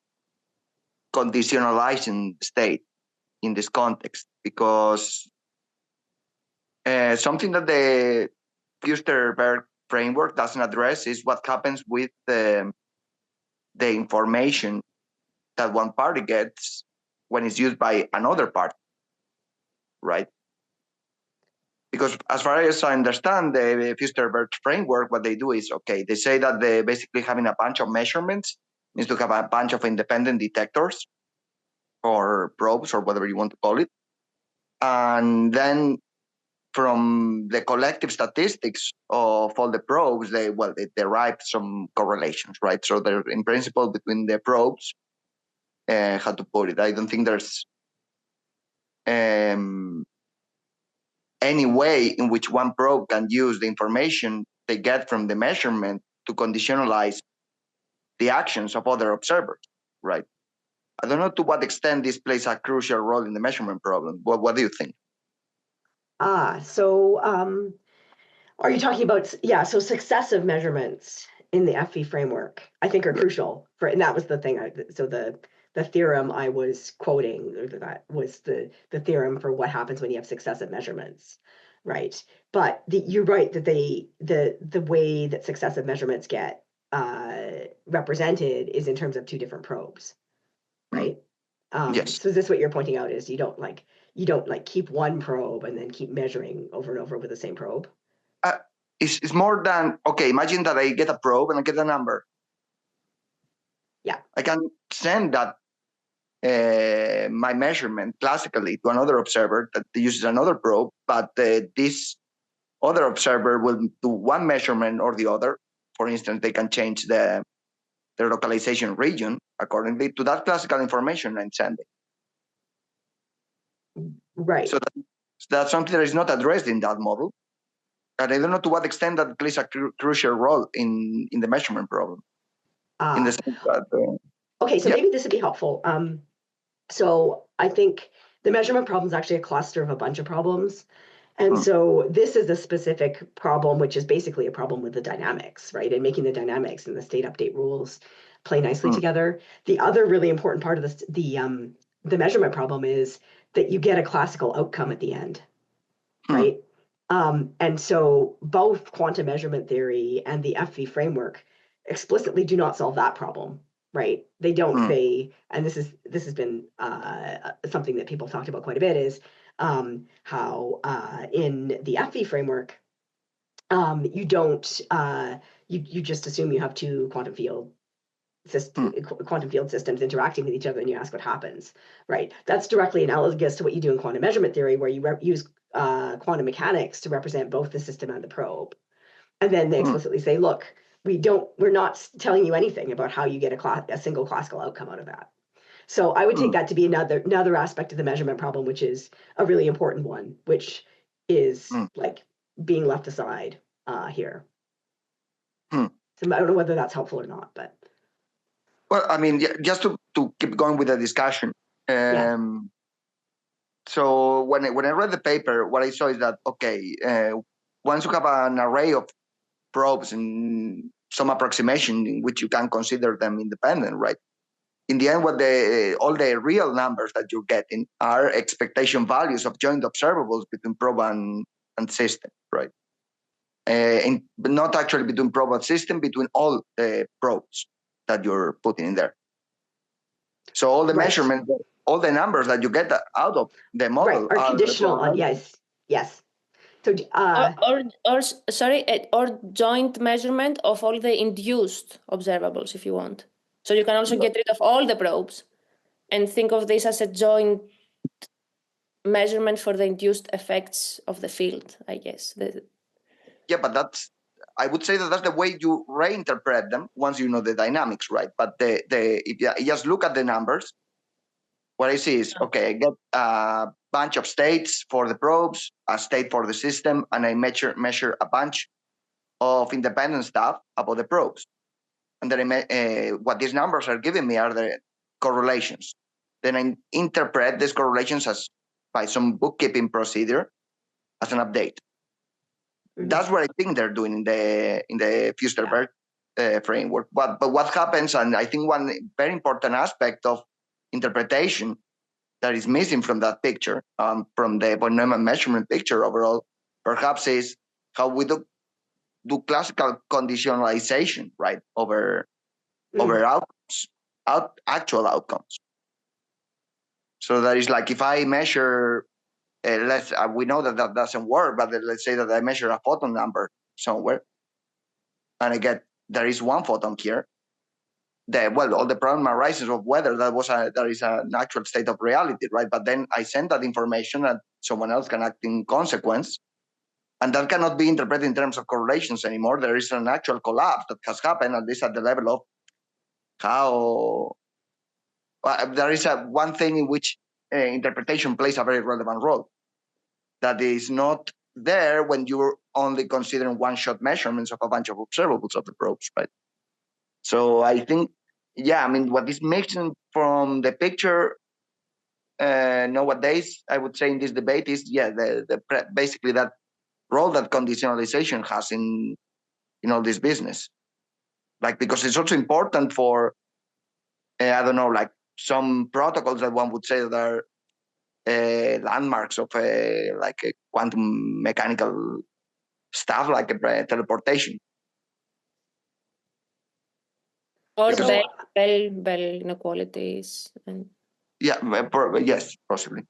conditionalizing state in this context? Because something that the Fewster-Verch framework doesn't address is what happens with the information that one party gets when it's used by another party, right? Because as far as I understand the Fewster-Verch framework, what they do is, okay, they say that they basically having a bunch of measurements means to have a bunch of independent detectors or probes or whatever you want to call it. And then from the collective statistics of all the probes, they derive some correlations, right? So they're in principle between the probes, how to put it. I don't think there's any way in which one probe can use the information they get from the measurement to conditionalize the actions of other observers, right? I don't know to what extent this plays a crucial role in the measurement problem. What do you think? So are you talking about, so successive measurements in the FV framework, I think are crucial for, and that was the thing, so the theorem I was quoting, or that was the theorem for what happens when you have successive measurements, right? But you're right that the way that successive measurements get represented is in terms of two different probes, right? Yes. So is this what you're pointing out, is you don't keep one probe and then keep measuring over and over with the same probe? It's more than, okay, imagine that I get a probe and I get a number. Yeah. I can send that my measurement classically to another observer that uses another probe, but this other observer will do one measurement or the other. For instance, they can change their localization region accordingly to that classical information I'm sending. Right. So that's something that is not addressed in that model. And I don't know to what extent that plays a crucial role in the measurement problem. In the sense that, okay, so maybe this would be helpful. So I think the measurement problem is actually a cluster of a bunch of problems. And so this is a specific problem, which is basically a problem with the dynamics, right? And making the dynamics and the state update rules play nicely together. The other really important part of this, the measurement problem is that you get a classical outcome at the end, right? And so both quantum measurement theory and the FV framework explicitly do not solve that problem, right? They don't, and this has been something that people talked about quite a bit, is how in the FV framework, you don't, you just assume you have two quantum field systems interacting with each other, and you ask what happens, right? That's directly analogous to what you do in quantum measurement theory, where you use quantum mechanics to represent both the system and the probe. And then they explicitly say, look, we're not telling you anything about how you get a single classical outcome out of that. So I would take that to be another aspect of the measurement problem, which is a really important one, which is like being left aside here. So I don't know whether that's helpful or not, but. Well, I mean, just to keep going with the discussion. So when I read the paper, what I saw is that, okay, once you have an array of probes and some approximation in which you can consider them independent, right? In the end, all the real numbers that you're getting are expectation values of joint observables between probe and system, right? But not actually between probe and system, between all the probes that you're putting in there. So all the measurements, all the numbers that you get out of the model are conditional on yes. So or joint measurement of all the induced observables, if you want. So you can also get rid of all the probes. and think of this as a joint measurement for the induced effects of the field, I guess. Yeah, but I would say that's the way you reinterpret them once you know the dynamics, right? But if you just look at the numbers, what I see is, okay, I get a bunch of states for the probes, a state for the system, and I measure a bunch of independent stuff about the probes. And then what these numbers are giving me are the correlations. Then I interpret these correlations as by some bookkeeping procedure as an update. Mm-hmm. That's what I think they're doing in the Fewster-Verch framework. But what happens, and I think one very important aspect of interpretation that is missing from that picture, from the von Neumann measurement picture overall, perhaps is how we do classical conditionalization, right, over outcomes, actual outcomes. So that is like if I measure, we know that doesn't work, but let's say that I measure a photon number somewhere, and I get there is one photon here. All the problem arises of whether there is an actual state of reality, right? But then I send that information, and someone else can act in consequence. And that cannot be interpreted in terms of correlations anymore. There is an actual collapse that has happened, at least at the level of how there is one thing in which interpretation plays a very relevant role that is not there when you're only considering one-shot measurements of a bunch of observables of the probes, right? So I think, what is missing from the picture nowadays, I would say in this debate is, basically that role that conditionalization has in all this business, because it's also important for some protocols that one would say that are landmarks of quantum mechanical stuff, like teleportation or Bell inequalities. Yes, possibly.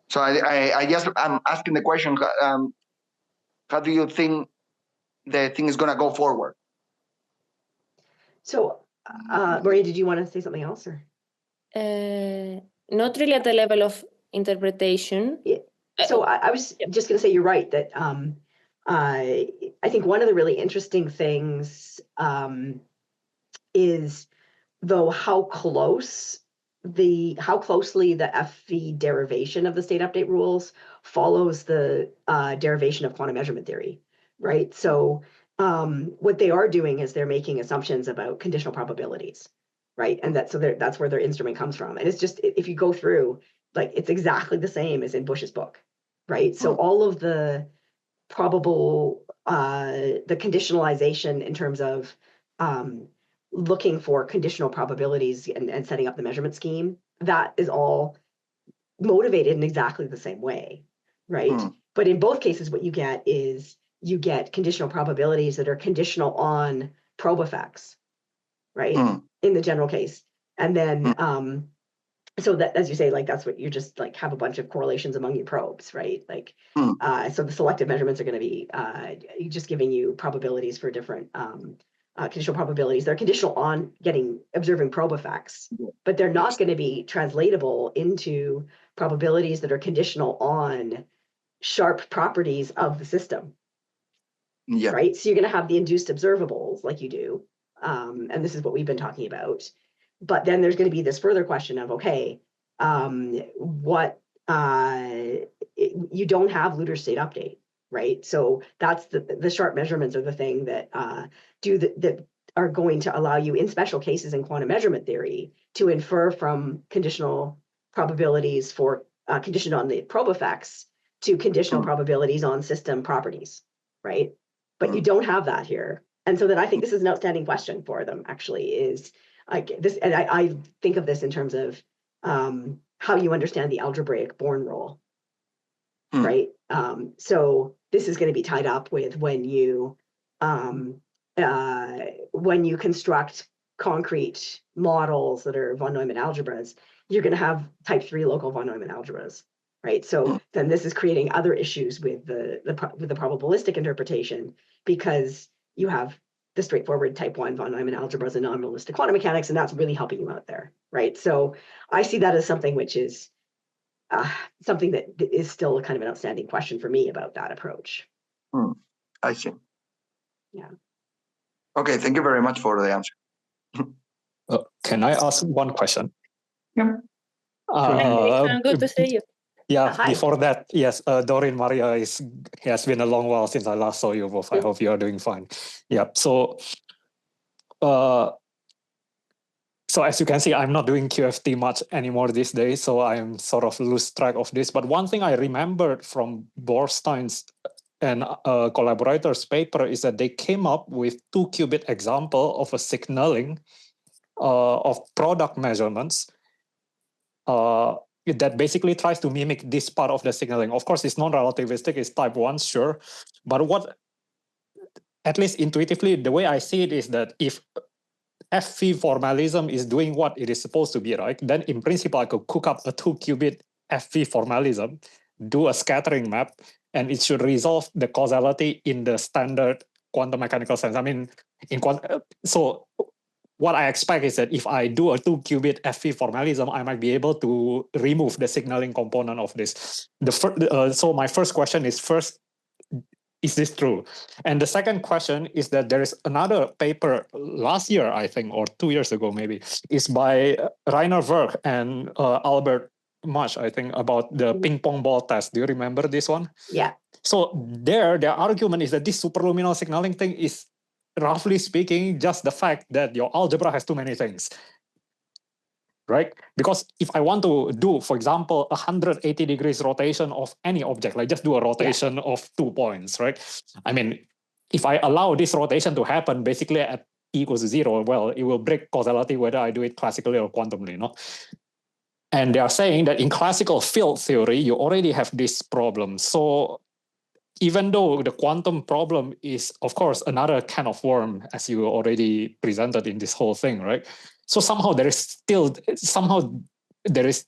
So I'm asking the question, how do you think the thing is going to go forward? So, Maria, did you want to say something else? Or? Not really at the level of interpretation. Yeah. So I was just going to say, you're right, that I think one of the really interesting things is, though, how closely the FV derivation of the state update rules follows the derivation of quantum measurement theory, right? So what they are doing is they're making assumptions about conditional probabilities, right? And that's where their instrument comes from. And it's just, if you go through, it's exactly the same as in Bush's book, right? So all of the probable, the conditionalization in terms of looking for conditional probabilities and setting up the measurement scheme, that is all motivated in exactly the same way, right? But in both cases, what you get is you get conditional probabilities that are conditional on probe effects, right? In the general case. And then, so that, as you say, that's what you just have a bunch of correlations among your probes, right? So the selective measurements are going to be just giving you probabilities for different conditional probabilities. They're conditional on observing probe effects, but they're not going to be translatable into probabilities that are conditional on sharp properties of the system. Yeah. Right. So you're going to have the induced observables like you do. And this is what we've been talking about. But then there's going to be this further question of, okay, you don't have Luder's state update, right? So that's the sharp measurements are the thing that that are going to allow you in special cases in quantum measurement theory to infer from conditional probabilities for conditioned on the probe effects to conditional probabilities on system properties, right? But you don't have that here. And so then I think this is an outstanding question for them, actually, is this, and I think of this in terms of how you understand the algebraic Born rule, right? So this is going to be tied up with when you construct concrete models that are von Neumann algebras, you're going to have type 3 local von Neumann algebras, right? So then this is creating other issues with the probabilistic interpretation, because you have the straightforward type 1 von Neumann algebras and non-realistic quantum mechanics, and that's really helping you out there, right? So I see that as something which is something that is still kind of an outstanding question for me about that approach. I see. Yeah. Okay, thank you very much for the answer. Can I ask one question? Yeah. Good to see you. Yeah, Hi. before that, yes, Doreen Maria has been a long while since I last saw you both. I hope you are doing fine. Yeah, so as you can see, I'm not doing QFT much anymore these days, so I'm sort of lose track of this. But one thing I remembered from Borstein's and collaborators' paper is that they came up with 2-qubit example of a signaling of product measurements that basically tries to mimic this part of the signaling. Of course, it's non-relativistic, it's type 1, sure. But what, at least intuitively, the way I see it is that if FV formalism is doing what it is supposed to be, right? Then in principle, I could cook up a 2-qubit FV formalism, do a scattering map, and it should resolve the causality in the standard quantum mechanical sense. I mean, so what I expect is that if I do a 2-qubit FV formalism, I might be able to remove the signaling component of this. So my first question is, is this true? And the second question is that there is another paper last year, I think, or 2 years ago maybe, is by Rainer Werk and Albert Masch, I think, about the ping pong ball test. Do you remember this one? Yeah. So their argument is that this superluminal signaling thing is, roughly speaking, just the fact that your algebra has too many things, right? Because if I want to do, for example, 180 degrees rotation of any object, like just do a rotation of 2 points, right? I mean, if I allow this rotation to happen basically at t equals 0, well, it will break causality whether I do it classically or quantumly, no? And they are saying that in classical field theory, you already have this problem. So even though the quantum problem is, of course, another can of worm, as you already presented in this whole thing, right? So somehow there is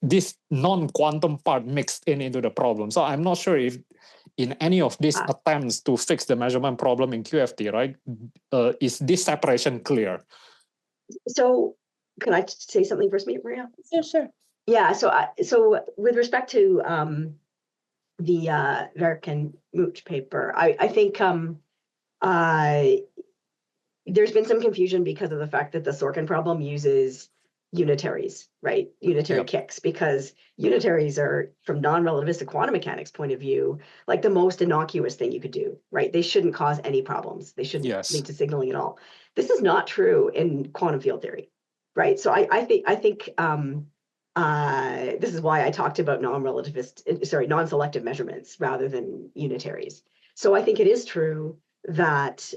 this non-quantum part mixed into the problem. So I'm not sure if in any of these attempts to fix the measurement problem in QFT, right, is this separation clear? So can I say something first, Maria? Sure. Yeah, so with respect to the Werk and Mooch paper, I think there's been some confusion because of the fact that the Sorkin problem uses unitaries, right? Unitary kicks, because unitaries are, from non-relativistic quantum mechanics point of view, like the most innocuous thing you could do, right? They shouldn't cause any problems. They shouldn't lead to signaling at all. This is not true in quantum field theory, right? So I think this is why I talked about non-selective measurements rather than unitaries. So I think it is true that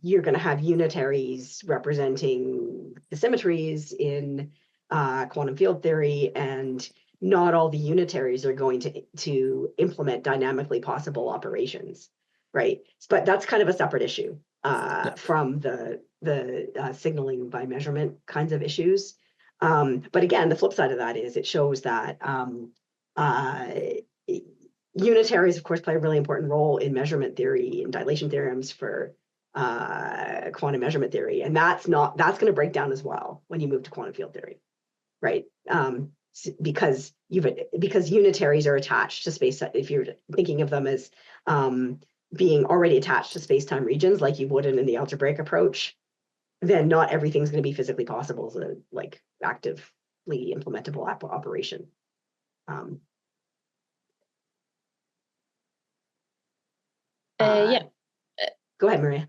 you're going to have unitaries representing the symmetries in quantum field theory, and not all the unitaries are going to implement dynamically possible operations, right? But that's kind of a separate issue from the signaling by measurement kinds of issues. But again, the flip side of that is it shows that unitaries, of course, play a really important role in measurement theory and dilation theorems for quantum measurement theory, and that's going to break down as well when you move to quantum field theory, right? Because unitaries are attached to space. If you're thinking of them as being already attached to space-time regions, like you would in the algebraic approach, then not everything's going to be physically possible as a actively implementable operation. Go ahead, Maria.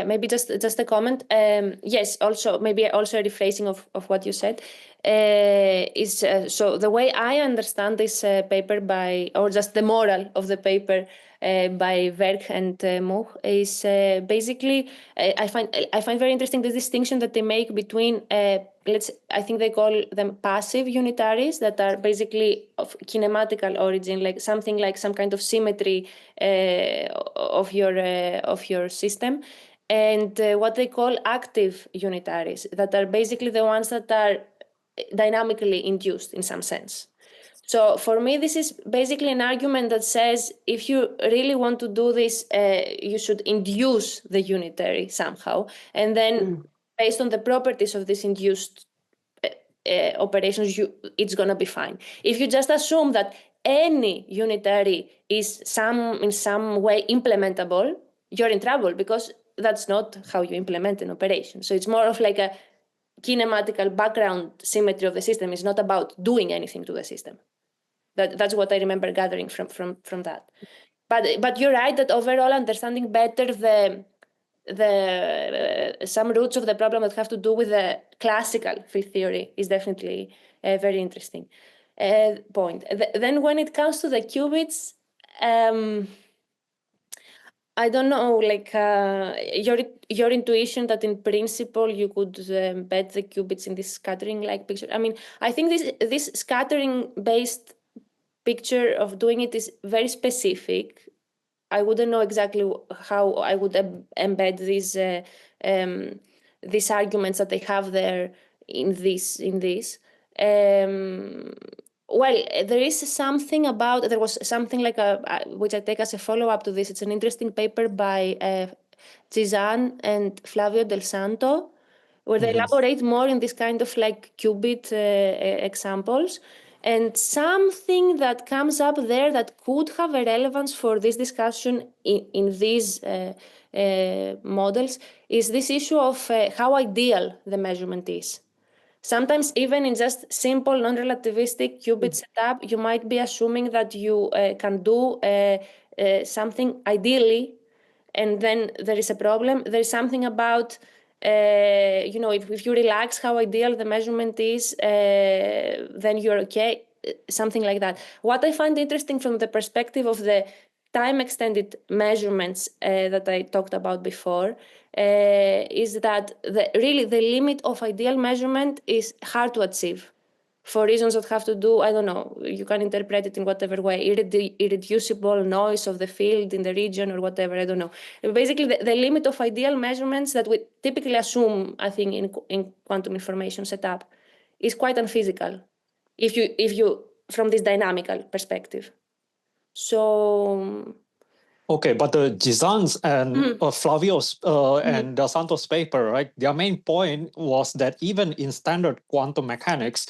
Maybe just a comment. Yes, also maybe also a rephrasing of what you said is so the way I understand this paper or just the moral of the paper by Werk and Moch is basically I find very interesting the distinction that they make between I think they call them passive unitaries that are basically of kinematical origin, like something like some kind of symmetry of your system, and what they call active unitaries that are basically the ones that are dynamically induced in some sense. So for me, this is basically an argument that says if you really want to do this, you should induce the unitary somehow. And then based on the properties of this induced operations, it's going to be fine. If you just assume that any unitary is in some way implementable, you're in trouble, because that's not how you implement an operation. So it's more of like a kinematical background symmetry of the system. It's not about doing anything to the system. That's what I remember gathering from that. But you're right that overall understanding better the some roots of the problem that have to do with the classical field theory is definitely a very interesting point. Then when it comes to the qubits, I don't know, like your intuition that in principle you could embed the qubits in this scattering-like picture. I mean, I think this scattering-based picture of doing it is very specific. I wouldn't know exactly how I would embed these arguments that they have there in this. Well, there was something like which I take as a follow-up to this. It's an interesting paper by Cizan and Flavio Del Santo, where they elaborate more in this kind of like qubit examples. And something that comes up there that could have a relevance for this discussion in these models is this issue of how ideal the measurement is. Sometimes even in just simple non-relativistic qubit setup, you might be assuming that you can do something ideally, and then there is a problem. There is something about, if you relax how ideal the measurement is, then you're okay, something like that. What I find interesting from the perspective of the time-extended measurements that I talked about before is that really the limit of ideal measurement is hard to achieve for reasons that have to do, I don't know, you can interpret it in whatever way, irreducible noise of the field in the region or whatever, I don't know. Basically, the limit of ideal measurements that we typically assume, I think, in quantum information setup is quite unphysical if you from this dynamical perspective. So okay, but the Cizan's and Flavio's and Del Santo's paper, right? Their main point was that even in standard quantum mechanics,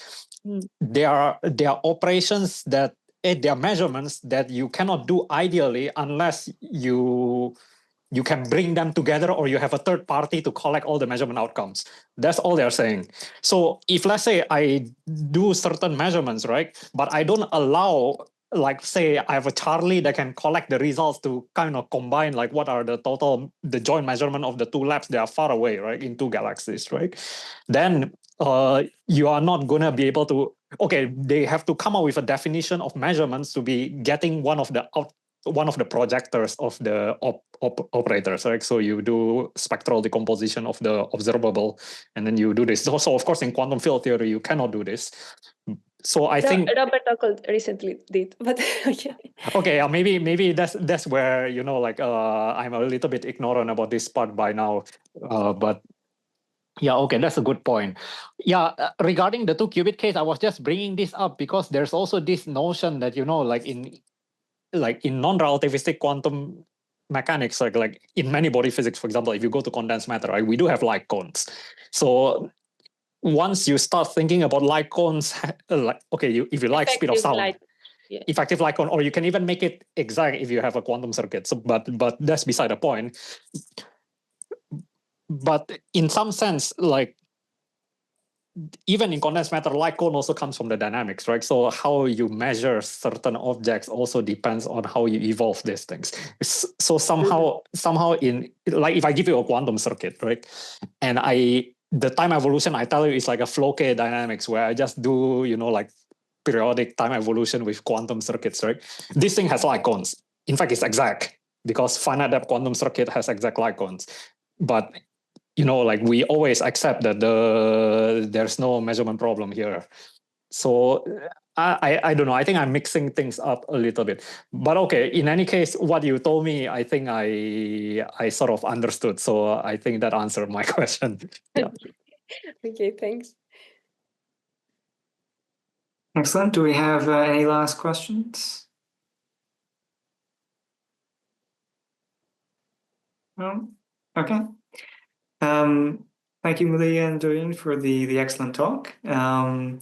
there are operations that there are measurements that you cannot do ideally unless you can bring them together or you have a third party to collect all the measurement outcomes. That's all they're saying. So if, let's say, I do certain measurements, right, but I don't allow, like, say, I have a Charlie that can collect the results to kind of combine, like, what are the joint measurement of the two labs that are far away, right, in two galaxies, right? Then you are not going to be able to, okay, they have to come up with a definition of measurements to be getting one of the projectors of the operators, right? So you do spectral decomposition of the observable, and then you do this. So of course, in quantum field theory, you cannot do this. So I think Robert Ockold recently did, but yeah. Okay, maybe that's where I'm a little bit ignorant about this part by now, but. Yeah, okay, that's a good point. Yeah, regarding the 2-qubit case, I was just bringing this up because there's also this notion that, like in non-relativistic quantum mechanics, like in many body physics, for example, if you go to condensed matter, right, we do have light cones. So once you start thinking about light cones, if you like speed of sound, effective light cone, or you can even make it exact if you have a quantum circuit. So, but that's beside the point. But in some sense, like even in condensed matter, light cone also comes from the dynamics, right? So how you measure certain objects also depends on how you evolve these things. So somehow in, like, if I give you a quantum circuit, right, and the time evolution I tell you is like a Floquet dynamics where I just do, like periodic time evolution with quantum circuits, right? This thing has light cones. In fact, it's exact because finite depth quantum circuit has exact light cones. But like we always accept that there's no measurement problem here. So I don't know. I think I'm mixing things up a little bit. But okay, in any case, what you told me, I think I sort of understood. So I think that answered my question. Yeah. Okay, thanks. Excellent. Do we have any last questions? No? Okay. Thank you, Maria and Doreen, for the excellent talk. And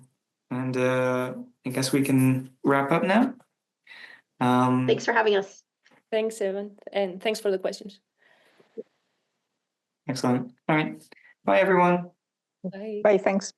I guess we can wrap up now. Thanks for having us. Thanks, Evan, and thanks for the questions. Excellent. All right. Bye, everyone. Bye. Bye, thanks.